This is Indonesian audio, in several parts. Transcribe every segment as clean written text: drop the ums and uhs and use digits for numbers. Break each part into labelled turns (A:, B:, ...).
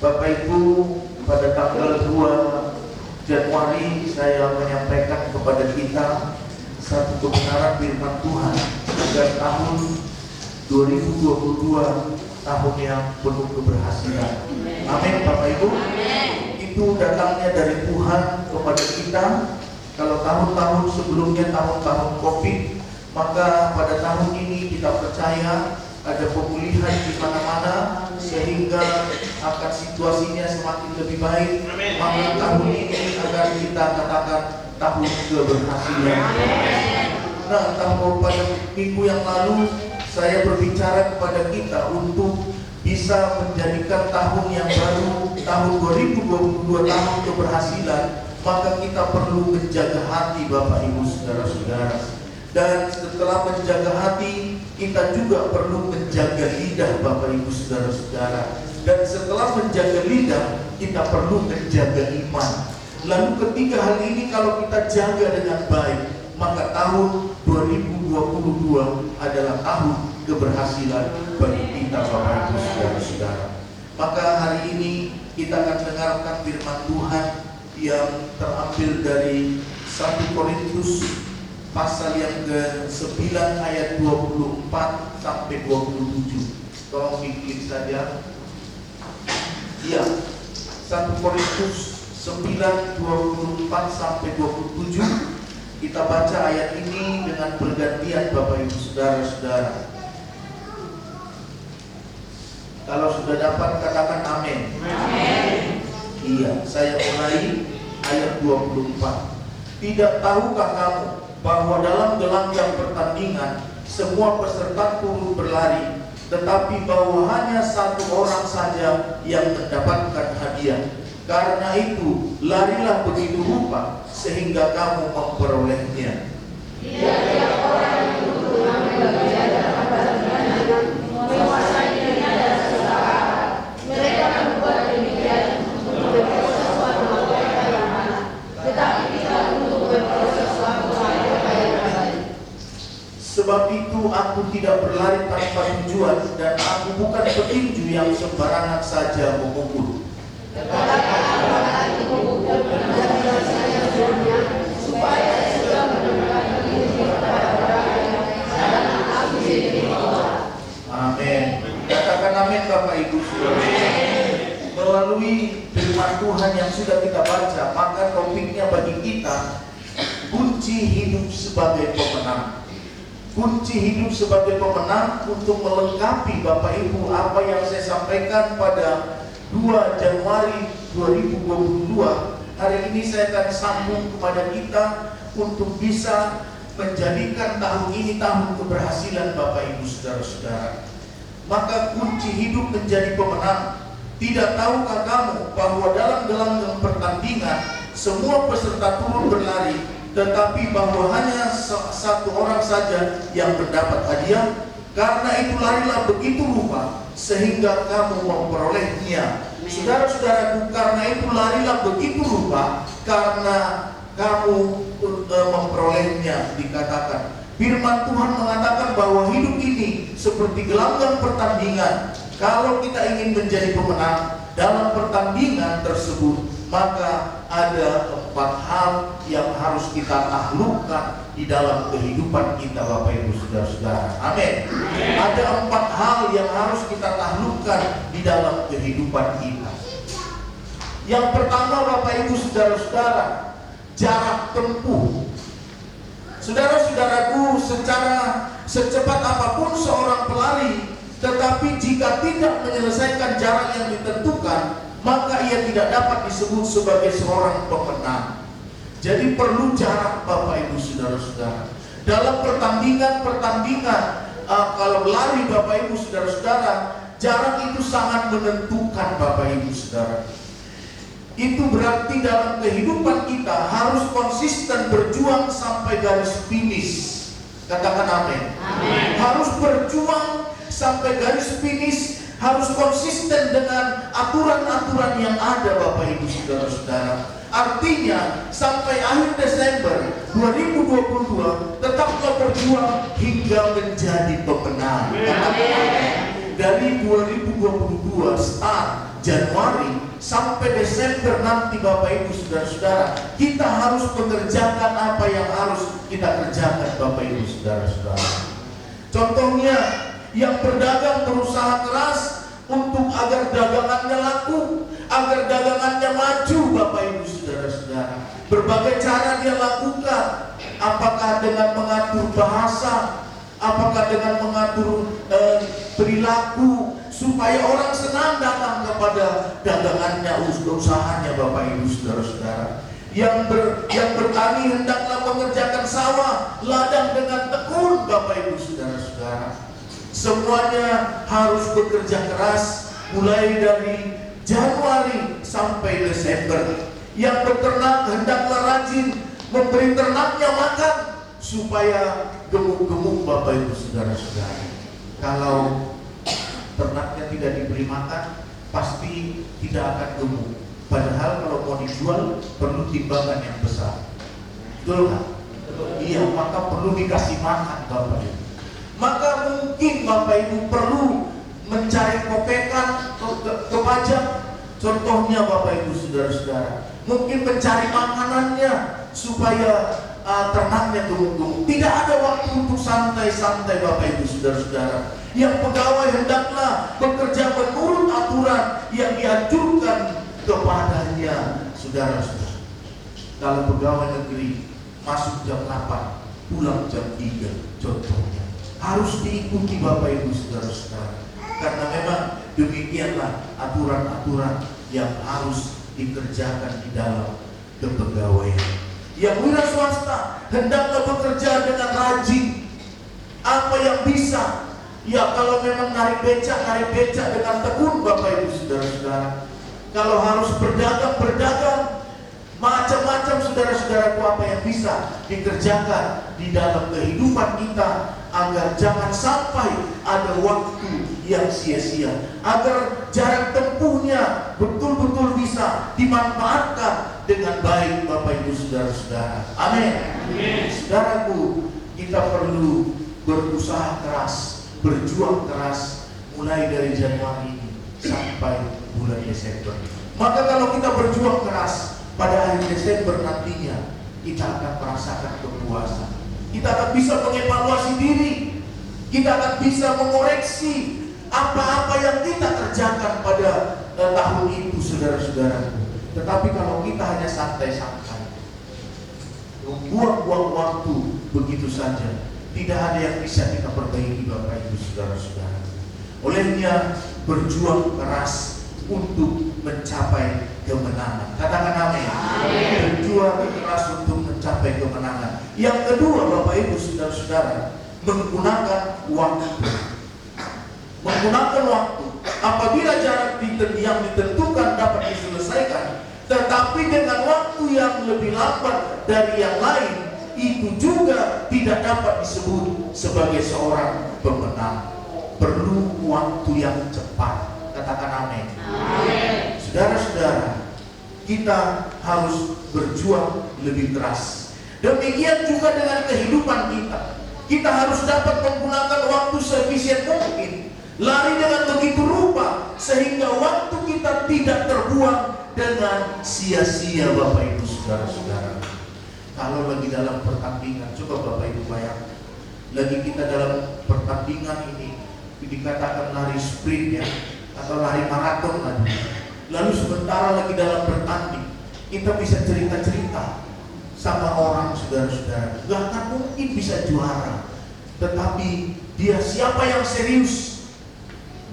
A: Bapak Ibu, pada tanggal 2 Januari saya menyampaikan kepada kita satu kebenaran firman Tuhan agar tahun 2022 tahun yang penuh keberhasilan. Amin Bapak Ibu. Itu datangnya dari Tuhan kepada kita. Kalau tahun-tahun sebelumnya, tahun-tahun COVID, maka pada tahun ini kita percaya ada pemulihan di mana-mana sehingga akan situasinya semakin lebih baik. Maka tahun ini akan kita katakan tahun keberhasilan. Nah, pada minggu yang lalu saya berbicara kepada kita untuk bisa menjadikan tahun yang baru, tahun 2022 tahun keberhasilan, maka kita perlu menjaga hati Bapak Ibu Saudara-saudara. Dan setelah menjaga hati, kita juga perlu menjaga lidah Bapak Ibu Saudara-saudara. Dan setelah menjaga lidah, kita perlu menjaga iman. Lalu ketiga hal ini kalau kita jaga dengan baik, maka tahun 2022 adalah tahun keberhasilan bagi kita Bapak Ibu Saudara-saudara. Maka hari ini kita akan dengarkan firman Tuhan yang terambil dari 1 Korintus pasal yang ke-9 ayat 24 sampai 27. Tolong diklik saja. Iya, 1 Korintus 9 24 sampai 27. Kita baca ayat ini dengan pergantian Bapak Ibu Saudara-saudara. Kalau sudah dapat katakan amin. Amin. Iya, saya mulai ayat 24. Tidak tahukah kamu bahwa dalam gelanggang pertandingan semua peserta turun berlari, tetapi bahwa hanya satu orang saja yang mendapatkan hadiah. Karena itu larilah begitu rupa sehingga kamu memperolehnya.
B: Tiap orang yang duduk mengambil bagian dalam pertandingan menguasai dirinya dan sesaat. Mereka membuat demikian untuk berbuat sesuatu mereka yang mana, tetapi tidak untuk berbuat sesuatu mereka yang baik.
A: Sebab itu aku tidak berlari tanpa tujuan, dan aku bukan petinju yang sembarangan saja memukul.
B: Tetapi aku lagi memukul benar-benar saya sebelumnya, supaya saya juga menemukan diri kepada orang lain, dan aku sendiri menolak.
A: Amin. Katakan amin Bapak Ibu. Melalui firman Tuhan yang sudah kita baca, maka topiknya bagi kita kunci hidup sebagai pemenang. Kunci hidup sebagai pemenang untuk melengkapi Bapak Ibu apa yang saya sampaikan pada 2 Januari 2022. Hari ini saya akan sambung kepada kita untuk bisa menjadikan tahun ini tahun keberhasilan Bapak Ibu Saudara-saudara. Maka kunci hidup menjadi pemenang. Tidak tahukah kamu bahwa dalam gelanggang pertandingan semua peserta turun berlari, tetapi bahwa hanya satu orang saja yang mendapat hadiah? Karena itu larilah begitu rupa sehingga kamu memperolehnya. Saudara-saudaraku, karena itu larilah begitu rupa karena kamu memperolehnya. Dikatakan firman Tuhan mengatakan bahwa hidup ini seperti gelanggang pertandingan. Kalau kita ingin menjadi pemenang dalam pertandingan tersebut, maka ada 4 hal yang harus kita taklukkan di dalam kehidupan kita Bapak Ibu Saudara-saudara. Amin. Ada 4 hal yang harus kita taklukkan di dalam kehidupan kita. Yang pertama Bapak Ibu Saudara-saudara, jarak tempuh. Saudara-saudaraku, secara secepat apapun seorang pelari, tetapi jika tidak menyelesaikan jarak yang ditentukan, maka ia tidak dapat disebut sebagai seorang pemenang. Jadi perlu jarak Bapak Ibu Saudara-saudara. Dalam pertandingan, kalau lari Bapak Ibu Saudara-saudara, jarak itu sangat menentukan Bapak Ibu Saudara. Itu berarti dalam kehidupan kita harus konsisten berjuang sampai garis finish. Katakan amin. Amin. Harus berjuang sampai garis finish, harus konsisten dengan aturan-aturan yang ada Bapak Ibu Saudara-saudara. Artinya sampai akhir Desember 2022 tetaplah berjuang hingga menjadi pemenang. Dari 2022 start Januari sampai Desember nanti Bapak Ibu Saudara-saudara, kita harus mengerjakan apa yang harus kita kerjakan Bapak Ibu Saudara-saudara. Contohnya, yang berdagang berusaha keras untuk agar dagangannya laku, agar dagangannya maju Bapak Ibu Saudara-saudara. Berbagai cara dia lakukan, apakah dengan mengatur bahasa, apakah dengan mengatur perilaku, supaya orang senang datang kepada dagangannya, usahanya Bapak Ibu Saudara-saudara. Yang bertani hendaklah mengerjakan sawah, ladang dengan tekun Bapak Ibu Saudara-saudara. Semuanya harus bekerja keras mulai dari Januari sampai Desember. Yang beternak hendaklah rajin memberi ternaknya makan supaya gemuk-gemuk Bapak Ibu Saudara-saudara. Kalau ternaknya tidak diberi makan, pasti tidak akan gemuk. Padahal kalau mau dijual perlu timbangan yang besar. Betul kan? Iya, maka perlu dikasih makan Bapak Ibu. Maka mungkin Bapak Ibu perlu mencari kopekan ke pajak. Contohnya Bapak Ibu Saudara-saudara, mungkin mencari makanannya supaya ternaknya gemuk-gemuk. Tidak ada waktu untuk santai-santai Bapak Ibu Saudara-saudara. Yang pegawai hendaklah bekerja menurut aturan yang dianjurkan kepadanya, saudara-saudara. Kalau pegawai negeri masuk jam 8, pulang jam 3, contohnya, harus diikuti Bapak Ibu Saudara-saudara. Karena memang demikianlah aturan-aturan yang harus dikerjakan di dalam kepegawaian. Yang wira swasta hendaklah bekerja dengan rajin. Apa yang bisa, ya kalau memang narik becak dengan tekun Bapak Ibu Saudara-saudara. Kalau harus berdagang, macam-macam saudara-saudaraku, apa yang bisa dikerjakan di dalam kehidupan kita, agar jangan sampai ada waktu yang sia-sia, agar jarak tempuhnya betul-betul bisa dimanfaatkan dengan baik Bapak Ibu Saudara-saudara. Amin. Saudaraku, kita perlu berusaha keras, berjuang keras mulai dari Januari ini sampai bulan Desember. Maka kalau kita berjuang keras, pada akhir Desember nantinya kita akan merasakan kepuasan. Kita akan bisa mengevaluasi diri, kita akan bisa mengoreksi apa-apa yang kita kerjakan pada tahun itu, saudara-saudaraku. Tetapi kalau kita hanya santai-santai, buang-buang waktu begitu saja, tidak ada yang bisa kita perbaiki Bapak Ibu Saudara-saudara. Olehnya berjuang keras untuk mencapai kemenangan. Katakan amin. Berjuang keras untuk mencapai kemenangan. Yang kedua Bapak Ibu Saudara-saudara, menggunakan waktu. Menggunakan waktu. Apabila jarak yang ditentukan dapat diselesaikan, tetapi dengan waktu yang lebih lambat dari yang lain, itu juga tidak dapat disebut sebagai seorang pemenang. Perlu waktu yang cepat. Katakan amin. Saudara-saudara, kita harus berjuang lebih keras. Demikian juga dengan kehidupan kita. Kita harus dapat menggunakan waktu seefisien mungkin, lari dengan begitu rupa sehingga waktu kita tidak terbuang dengan sia-sia Bapak Ibu Saudara-saudara. Kalau lagi dalam pertandingan, coba Bapak Ibu bayangkan, lagi kita dalam pertandingan ini, dikatakan lari sprint ya, atau lari maraton lagi. Lalu sementara lagi dalam bertanding, kita bisa cerita-cerita sama orang, saudara-saudara, gak akan mungkin bisa juara. Tetapi dia siapa yang serius,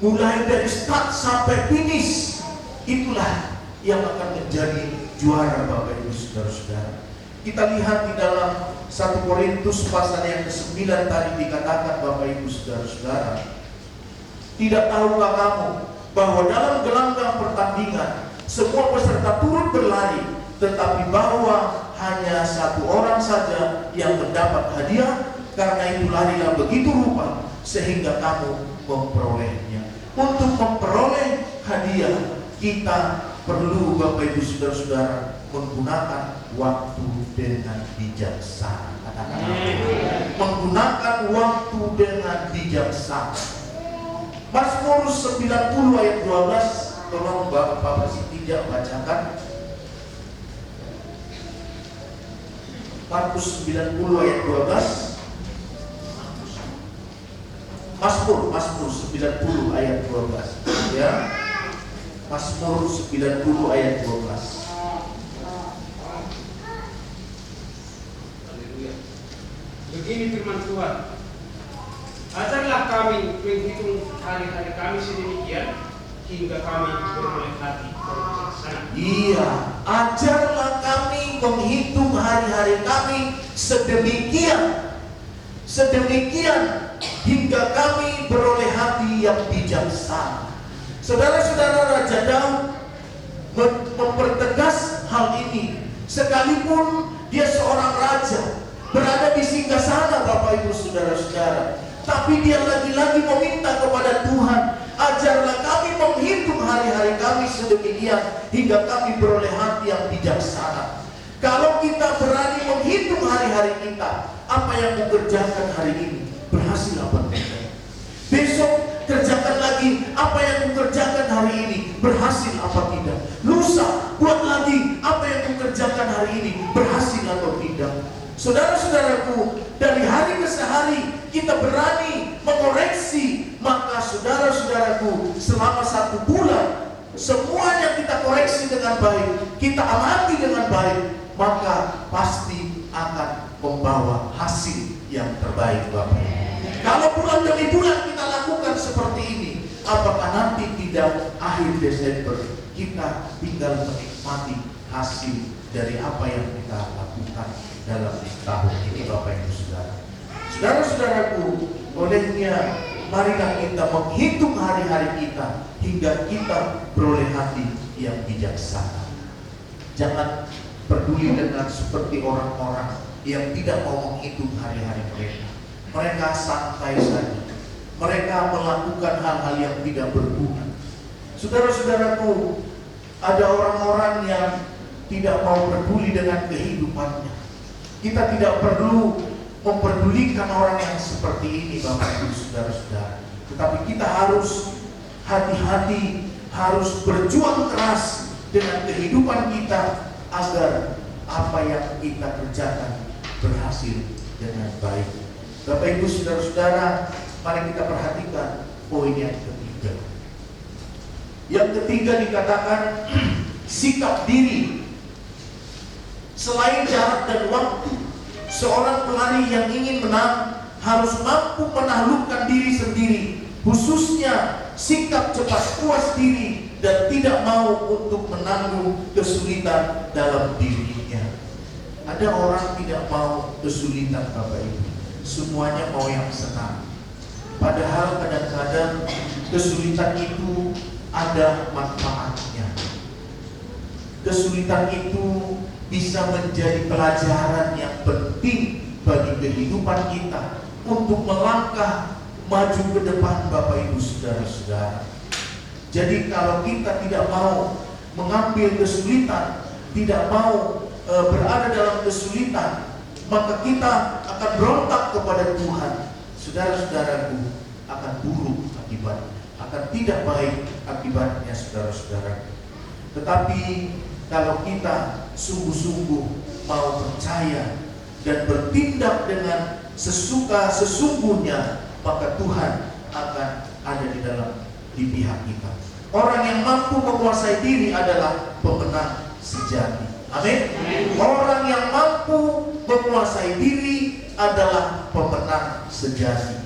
A: mulai dari start sampai finish, itulah yang akan menjadi juara Bapak Ibu Saudara-saudara. Kita lihat di dalam 1 Korintus pasal yang ke-9 tadi dikatakan Bapak Ibu Saudara-saudara, tidak tahukah kamu bahwa dalam gelanggang pertandingan semua peserta turut berlari, tetapi bahwa hanya satu orang saja yang mendapat hadiah? Karena itu larilah begitu rupa sehingga kamu memperolehnya. Untuk memperoleh hadiah, kita perlu Bapak Ibu Saudara-saudara menggunakan waktu dengan bijaksana. Katakan menggunakan waktu dengan bijaksana. Mazmur 90 ayat 12 tolong Bapak Tidak bacakan Markus 90 ayat 12. Mazmur 90 ayat 12. Ya. Mazmur 90 ayat 12.
C: Haleluya. Begini firman Tuhan. Ajarlah kami menghitung hari-hari kami sedemikian hingga kami beroleh hati berbijaksana.
A: Iya, ajarlah kami menghitung hari-hari kami sedemikian hingga kami beroleh hati yang bijaksana. Saudara-saudara, Raja Daud mempertegas hal ini. Sekalipun dia seorang raja, berada di singgasana, Bapak Ibu Saudara-saudara, tapi dia lagi-lagi meminta kepada Tuhan, ajarlah kami menghitung hari-hari kami sedemikian hingga kami beroleh hati yang bijaksana. Kalau kita berani menghitung hari-hari kita, apa yang dikerjakan hari ini, berhasil apa tidak? Besok kerjakan lagi apa yang dikerjakan hari ini, berhasil apa tidak? Lusa buat lagi apa yang dikerjakan hari ini, berhasil atau tidak? Saudara-saudaraku, dari hari ke hari kita berani mengoreksi, maka saudara-saudaraku, selama 1 bulan semuanya kita koreksi dengan baik, kita amati dengan baik, maka pasti akan membawa hasil yang terbaik, Bapak. Kalau bulan demi bulan kita lakukan seperti ini, apakah nanti tidak akhir Desember kita tinggal menikmati hasil dari apa yang kita lakukan dalam tahun ini, Bapak Ibu Saudara. Saudara-saudaraku, olehnya marilah kita menghitung hari-hari kita hingga kita beroleh hati yang bijaksana. Jangan peduli dengan seperti orang-orang yang tidak mau menghitung hari-hari mereka. Mereka santai saja. Mereka melakukan hal-hal yang tidak berguna. Saudara-saudaraku, ada orang-orang yang tidak mau peduli dengan kehidupannya. Kita tidak perlu memperdulikan orang yang seperti ini, Bapak Ibu Saudara-saudara. Tetapi kita harus hati-hati, harus berjuang keras dengan kehidupan kita agar apa yang kita kerjakan berhasil dengan baik. Bapak Ibu Saudara-saudara, mari kita perhatikan poin yang ketiga. Yang ketiga dikatakan sikap diri. Selain jarak dan waktu, seorang pelari yang ingin menang harus mampu menaklukkan diri sendiri, khususnya sikap cepat puas diri dan tidak mau untuk menanggung kesulitan dalam dirinya. Ada orang tidak mau kesulitan, Bapak Ibu. Semuanya mau yang senang. Padahal kadang-kadang kesulitan itu ada manfaatnya. Kesulitan itu bisa menjadi pelajaran yang penting bagi kehidupan kita untuk melangkah maju ke depan, Bapak Ibu Saudara-saudara. Jadi kalau kita tidak mau mengambil kesulitan, tidak mau berada dalam kesulitan, maka kita akan berontak kepada Tuhan. Saudara-saudaraku, akan buruk akibatnya, akan tidak baik akibatnya, saudara-saudara. Tetapi kalau kita sungguh-sungguh mau percaya dan bertindak dengan sesungguhnya, maka Tuhan akan ada di pihak kita. Orang yang mampu menguasai diri adalah pemenang sejati. Amin. Orang yang mampu menguasai diri adalah pemenang sejati.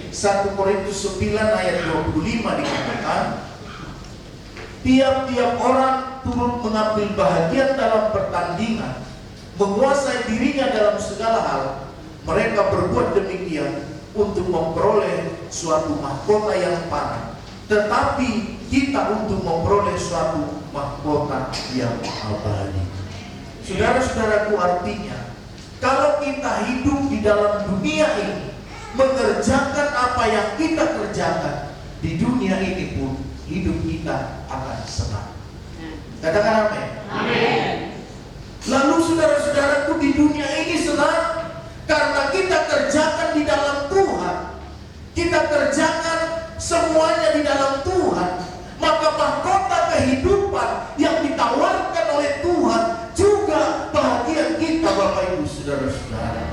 A: 1 Korintus 9 ayat 25 dikatakan, tiap-tiap orang turut mengambil bahagian dalam pertandingan, menguasai dirinya dalam segala hal. Mereka berbuat demikian untuk memperoleh suatu mahkota yang panah, tetapi kita untuk memperoleh suatu mahkota yang abadi. Saudara-saudaraku, artinya kalau kita hidup di dalam dunia ini, mengerjakan apa yang kita kerjakan di dunia ini pun, hidup kita akan senang. Katakan amin.
B: Amin.
A: Lalu saudara-saudaraku, di dunia ini senang karena kita kerjakan di dalam Tuhan. Kita kerjakan semuanya di dalam Tuhan. Maka mahkota Tuhan, yang ditawarkan oleh Tuhan juga bahagia kita, Bapak Ibu Saudara-saudara.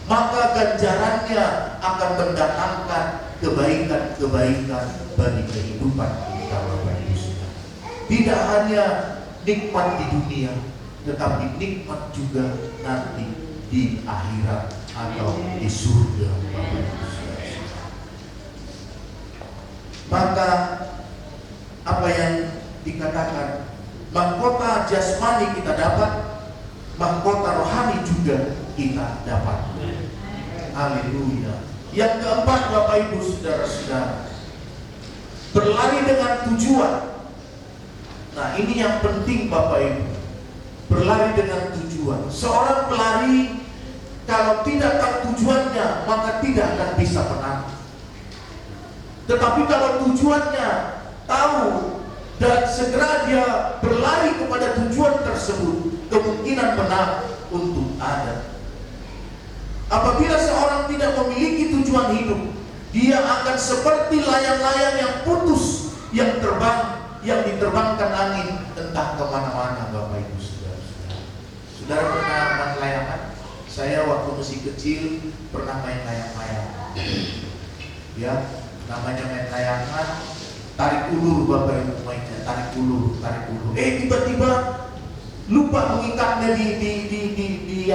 A: Maka ganjarannya akan mendatangkan kebaikan-kebaikan bagi kehidupan kita, Bapak Ibu Saudara. Tidak hanya nikmat di dunia, tetapi nikmat juga nanti di akhirat atau di surga, Bapak Ibu Saudara. Maka apa yang dikatakan, mahkota jasmani kita dapat, mahkota rohani juga kita dapat. Haleluya. Yang keempat, Bapak Ibu Saudara-saudara, berlari dengan tujuan. Nah, ini yang penting, Bapak Ibu. Berlari dengan tujuan. Seorang pelari kalau tidak tahu tujuannya, maka tidak akan bisa menang. Tetapi kalau tujuannya tahu dan segera dia berlari kepada tujuan tersebut, kemungkinan menang untuk ada. Apabila seorang tidak memiliki tujuan hidup, dia akan seperti layang-layang yang putus, yang terbang, yang diterbangkan angin entah kemana-mana, Bapak Ibu Saudara-saudara. Saudara pernah main layangan? Saya waktu masih kecil pernah main layang-layang. Ya, namanya main layangan, tarik ulur, Bapak Ibu mainnya, tarik ulur. Tiba-tiba lupa mengikatnya di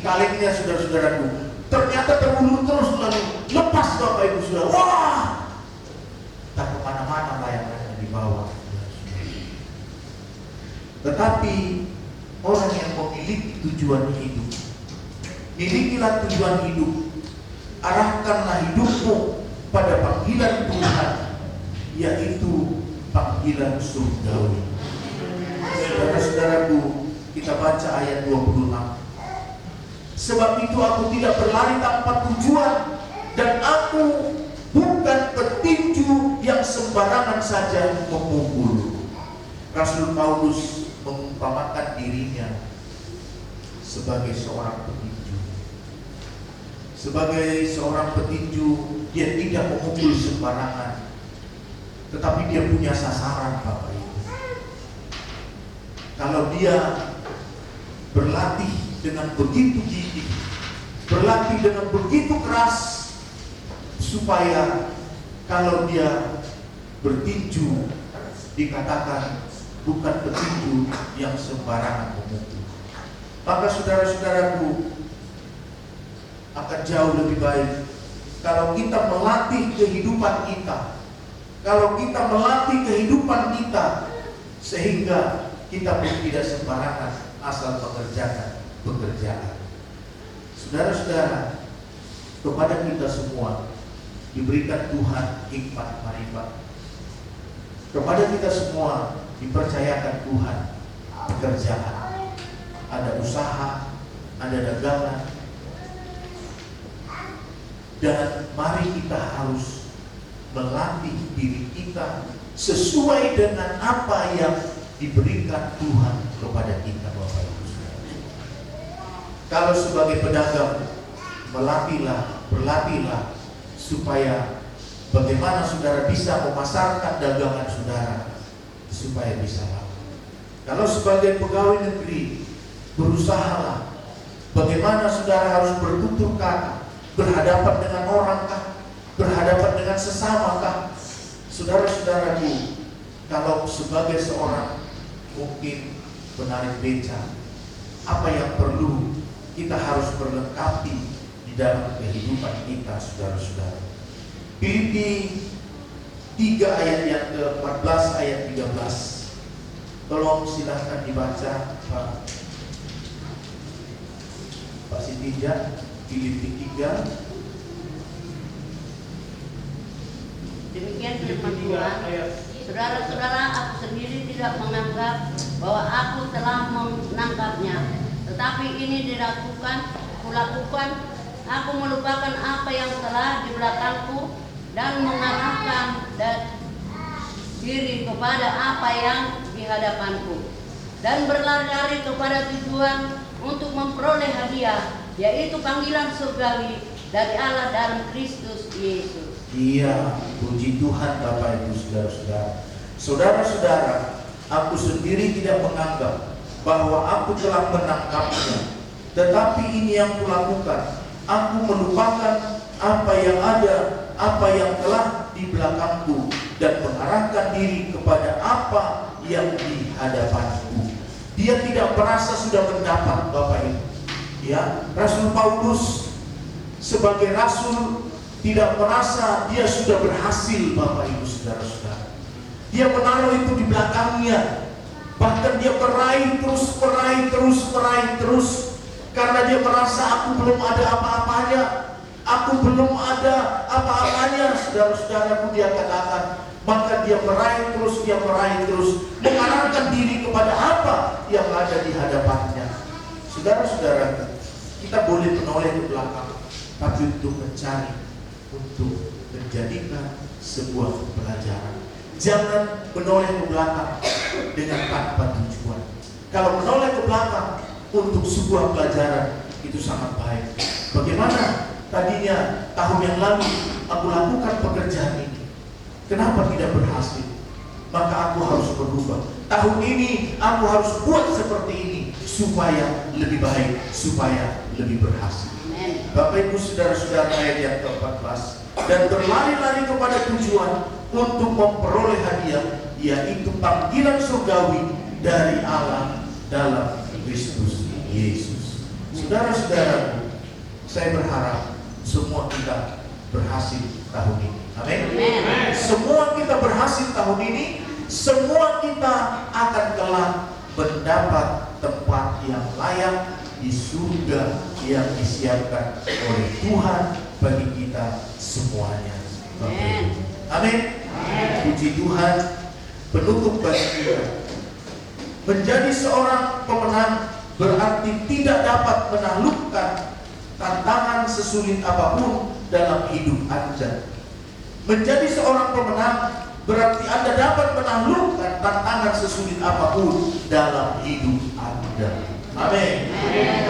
A: kalengnya, saudara-saudaraku. Ternyata terulur terus, lalu lepas, Bapak Ibu Saudara. Wah, tak kemana-mana layangannya di bawah. Tetapi orang yang memiliki tujuan hidup, milikilah tujuan hidup, arahkanlah hidupmu pada panggilan Tuhan, yaitu panggilan surgawi. Saudara-saudaraku, kita baca ayat 26. Sebab itu aku tidak berlari tanpa tujuan, dan aku bukan petinju yang sembarangan saja memukul. Rasul Paulus mengumpamakan dirinya sebagai seorang petinju. Sebagai seorang petinju, dia tidak memukul sembarangan, tetapi dia punya sasaran, Bapak Ibu. Kalau dia berlatih dengan begitu gigih, berlatih dengan begitu keras, supaya kalau dia bertinju dikatakan bukan petinju yang sembarangan memukul. Maka saudara-saudaraku, akan jauh lebih baik kalau kita melatih kehidupan kita, kalau kita melatih kehidupan kita, sehingga kita pun tidak sembarangan asal mengerjakan pekerjaan. Saudara-saudara, kepada kita semua diberikan Tuhan hikmat marifat. Kepada kita semua dipercayakan Tuhan pekerjaan. Ada usaha, ada dagangan. Dan mari kita harus melatih diri kita sesuai dengan apa yang diberikan Tuhan kepada kita, Bapak Ibu Saudara. Kalau sebagai pedagang, berlatihlah supaya bagaimana saudara bisa memasarkan dagangan saudara supaya bisa laku. Kalau sebagai pegawai negeri, berusahalah bagaimana saudara harus bertutur kata, berhadapan dengan orang kah, berhadapan dengan sesama kah. Saudara-saudaraku, kalau sebagai seorang mungkin penarik beca, apa yang perlu kita harus perlengkapi di dalam kehidupan kita, saudara-saudara. Filipi 3 ayat yang ke-14 ayat 13. Tolong silahkan dibaca, Pak Sitija. Filipi 3.
B: Demikian firman Tuhan. Saudara-saudara, aku sendiri tidak menganggap bahwa aku telah menangkapnya, tetapi ini kulakukan, aku melupakan apa yang telah di belakangku dan mengarahkan diri kepada apa yang di hadapanku, dan berlari-lari kepada tujuan untuk memperoleh hadiah, yaitu panggilan surgawi dari Allah dalam Kristus Yesus.
A: Iya, puji Tuhan Bapak Ibu Saudara-saudara. Saudara-saudara, Aku sendiri tidak menganggap bahwa aku telah menangkapnya, tetapi ini yang kulakukan. Aku melupakan apa yang ada, apa yang telah di belakangku, dan mengarahkan diri kepada apa yang di hadapanku. Dia tidak merasa sudah mendapat, Bapak Ibu. Ya, Rasul Paulus sebagai rasul tidak merasa dia sudah berhasil, Bapak Ibu saudara-saudara. Dia menaruh itu di belakangnya. Bahkan dia meraih terus, karena dia merasa aku belum ada apa-apanya. Aku belum ada apa-apanya, saudara-saudaraku, dia katakan. Maka dia meraih terus, mengarahkan diri kepada apa yang ada di hadapannya. Saudara-saudara, kita boleh menoleh ke belakang, tapi untuk mencari, untuk menjadikan sebuah pelajaran. Jangan menoleh ke belakang dengan tanpa tujuan. Kalau menoleh ke belakang untuk sebuah pelajaran, itu sangat baik. Bagaimana tadinya tahun yang lalu aku lakukan pekerjaan ini, kenapa tidak berhasil? Maka aku harus berubah. Tahun ini aku harus buat seperti ini supaya lebih baik, supaya lebih berhasil. Bapak Ibu saudara-saudara, ayat yang ke-14, dan berlari-lari kepada tujuan untuk memperoleh hadiah, yaitu panggilan surgawi dari Allah dalam Kristus Yesus. Saudara-saudara, saya berharap semua kita berhasil tahun ini. Amin. Semua kita berhasil tahun ini. Semua kita akan kelak mendapat tempat yang layak di surga yang disiapkan oleh Tuhan bagi kita semuanya. Amin. Amin. Puji Tuhan. Penutup bagi kita, menjadi seorang pemenang berarti tidak dapat menaklukkan tantangan sesulit apapun dalam hidup Anda. Menjadi seorang pemenang berarti Anda dapat menaklukkan tantangan sesulit apapun dalam hidup Anda. Amin.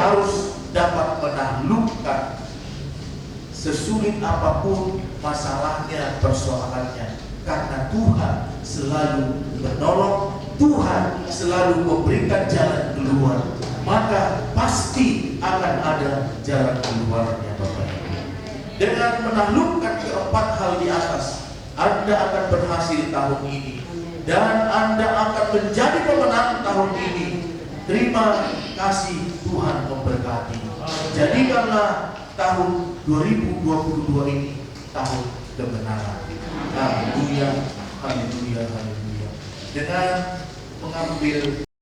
A: Harus dapat menaklukkan sesulit apapun masalahnya, persoalannya, karena Tuhan selalu menolong, Tuhan selalu memberikan jalan keluar. Maka pasti akan ada jalan keluarnya, Bapak Ibu. Dengan menaklukkan keempat hal di atas, Anda akan berhasil tahun ini, dan Anda akan menjadi pemenang tahun ini. Terima kasih, Tuhan memberkati. Jadikanlah tahun 2022 ini tahun kebenaran. Haleluya, haleluya, haleluya. Dengan mengambil